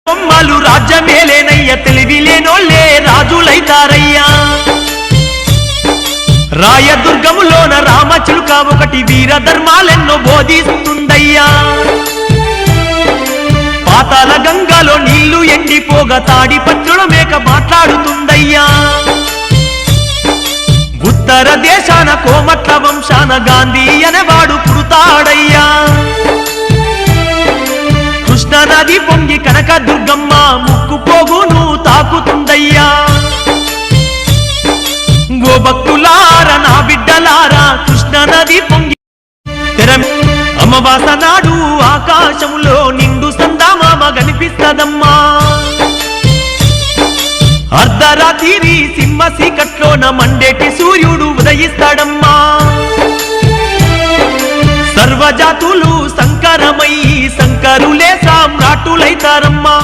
బొమ్మలు రాజ్యమేలేనయ్య తెలివిలేనోళ్ళే రాజులైతారయ్యా రాయదుర్గములోన రామచిలుక ఒకటి వీరధర్మాలెన్నో బోధిస్తుందయ్యా పాతాల గంగలో నీళ్లు ఎండిపోగా తాడి పత్రుల మేక మాట్లాడుతుందయ్యా ఉత్తర దేశాన కోమట్ల వంశాన గాంధీ అనేవాడు పుడతాడయ్యా కృష్ణ నది పొంగి కనక దుర్గమ్మ ముక్కు పోగును తాకుతుందయ్యా ఓ భక్తులారా నా బిడ్డలారా కృష్ణ నది పొంగి అమావాస నాడు ఆకాశములో నిండు సందామామ కనిపిస్తదమ్మా అర్ధరాత్రి సింహ సీకట్లోన మండేటి సూర్యుడు ఉదయిస్తాడమ్మా సర్వజాతులు సంకరమై సంకరులే సామ్రాటులైతారమ్మా